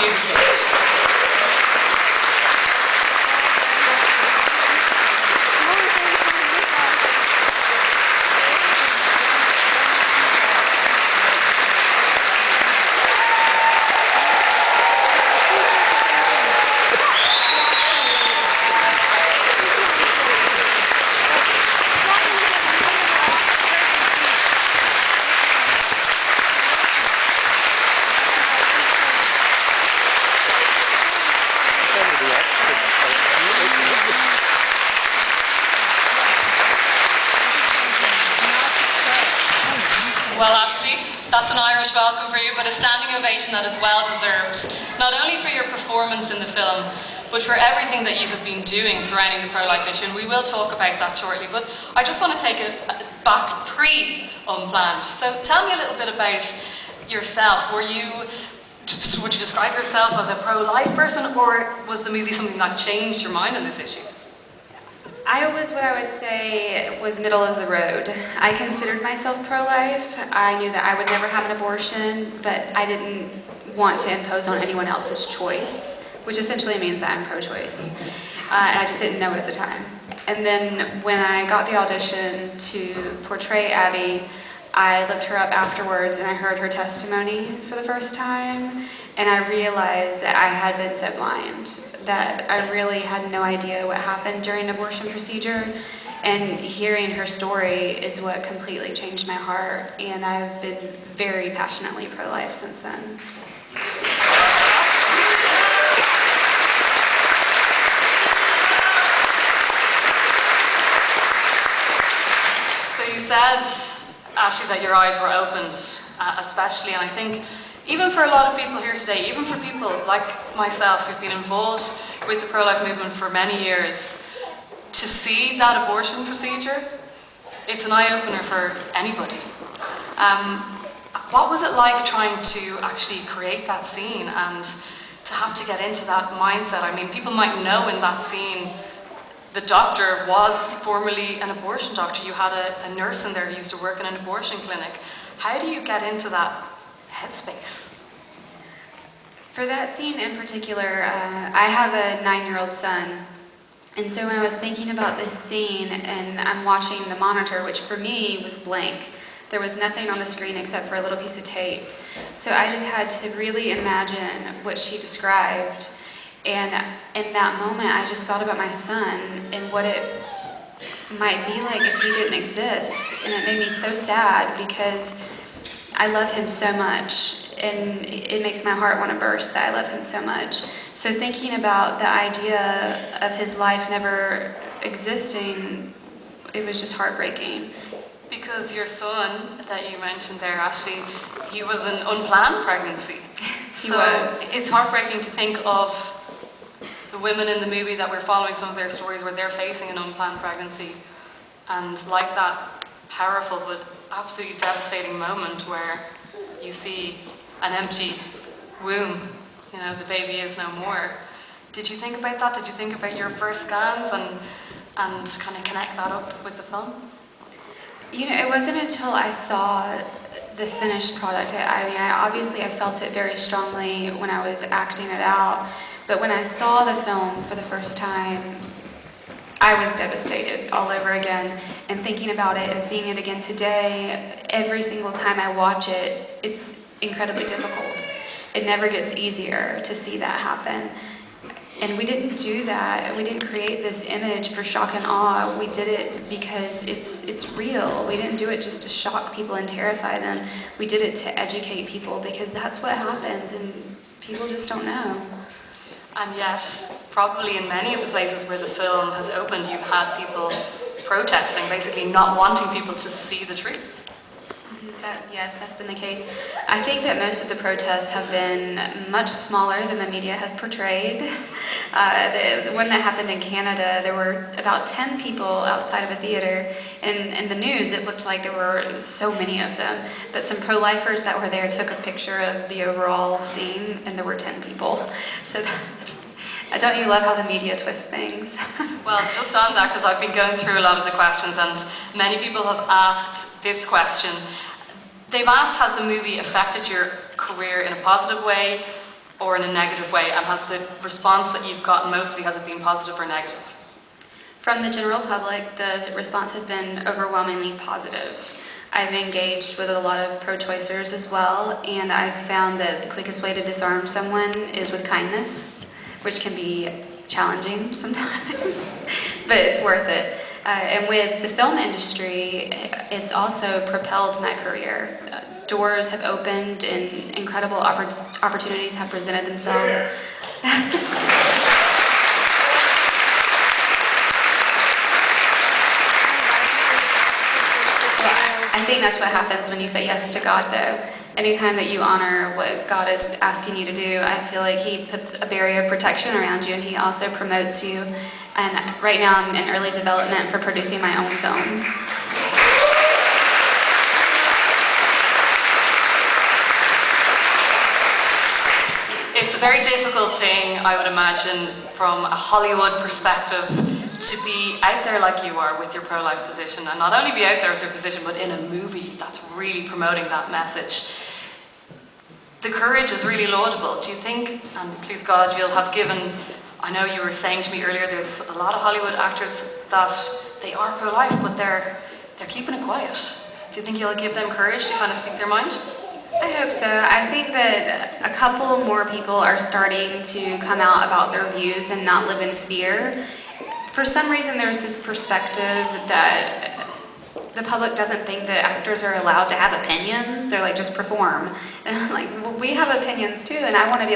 you the stage. Well, Ashley, that's an Irish welcome for you, but a standing ovation that is well deserved, not only for your performance in the film, but for everything that you have been doing surrounding the pro-life issue, and we will talk about that shortly. But I just want to take it back pre-Unplanned. So tell me a little bit about yourself. Would you describe yourself as a pro-life person, or was the movie something that changed your mind on this issue? I was what I would say was middle of the road. I considered myself pro-life. I knew that I would never have an abortion, but I didn't want to impose on anyone else's choice, which essentially means that I'm pro-choice. And I just didn't know it at the time. And then when I got the audition to portray Abby, I looked her up afterwards and I heard her testimony for the first time, and I realized that I had been so blind, that I really had no idea what happened during an abortion procedure, and hearing her story is what completely changed my heart, and I've been very passionately pro-life since then. So you said, Ashley, that your eyes were opened, especially, and I think even for a lot of people here today, even for people like myself who've been involved with the pro-life movement for many years, to see that abortion procedure, it's an eye-opener for anybody. What was it like trying to actually create that scene and to have to get into that mindset? I mean, people might know in that scene the doctor was formerly an abortion doctor. You had a nurse in there who used to work in an abortion clinic. How do you get into that headspace? For that scene in particular, I have a 9-year-old son, and so when I was thinking about this scene and I'm watching the monitor, which for me was blank, there was nothing on the screen except for a little piece of tape. So I just had to really imagine what she described, and in that moment I just thought about my son and what it might be like if he didn't exist, and it made me so sad because I love him so much, and it makes my heart want to burst that I love him so much. So thinking about the idea of his life never existing, it was just heartbreaking. Because your son that you mentioned there, Ashley, he was an unplanned pregnancy. He was. It's heartbreaking to think of the women in the movie that we're following, some of their stories where they're facing an unplanned pregnancy, and like that powerful but absolutely devastating moment where you see an empty womb, you know, the baby is no more. Did you think about that? Did you think about your first scans and kind of connect that up with the film? You know, it wasn't until I saw the finished product. Obviously I felt it very strongly when I was acting it out, but when I saw the film for the first time, I was devastated all over again. And thinking about it and seeing it again today, every single time I watch it, it's incredibly difficult. It never gets easier to see that happen. And we didn't do that. We didn't create this image for shock and awe. We did it because it's real. We didn't do it just to shock people and terrify them. We did it to educate people, because that's what happens and people just don't know. And yet, probably in many of the places where the film has opened, you've had people protesting, basically not wanting people to see the truth. Yes, that's been the case. I think that most of the protests have been much smaller than the media has portrayed. The one that happened in Canada, there were about 10 people outside of a theater, and in the news it looked like there were so many of them. But some pro-lifers that were there took a picture of the overall scene, and there were 10 people. So don't you love how the media twists things? Well, just on that, because I've been going through a lot of the questions, and many people have asked this question. They've asked, has the movie affected your career in a positive way or in a negative way? And has the response that you've gotten mostly, has it been positive or negative? From the general public, the response has been overwhelmingly positive. I've engaged with a lot of pro-choicers as well, and I've found that the quickest way to disarm someone is with kindness, which can be challenging sometimes, but it's worth it. And with the film industry, it's also propelled my career. Doors have opened and incredible opportunities have presented themselves. I think that's what happens when you say yes to God, though. Anytime that you honor what God is asking you to do, I feel like He puts a barrier of protection around you, and He also promotes you. And right now I'm in early development for producing my own film. It's a very difficult thing, I would imagine, from a Hollywood perspective, to be out there like you are with your pro-life position, and not only be out there with your position, but in a movie that's really promoting that message. The courage is really laudable. Do you think, and please God, you'll have given, I know you were saying to me earlier, there's a lot of Hollywood actors that they are pro-life, but they're keeping it quiet. Do you think you'll give them courage to kind of speak their mind? I hope so. I think that a couple more people are starting to come out about their views and not live in fear. For some reason, there's this perspective that the public doesn't think that actors are allowed to have opinions. They're like, just perform. And I'm like, well, we have opinions too, and I want to be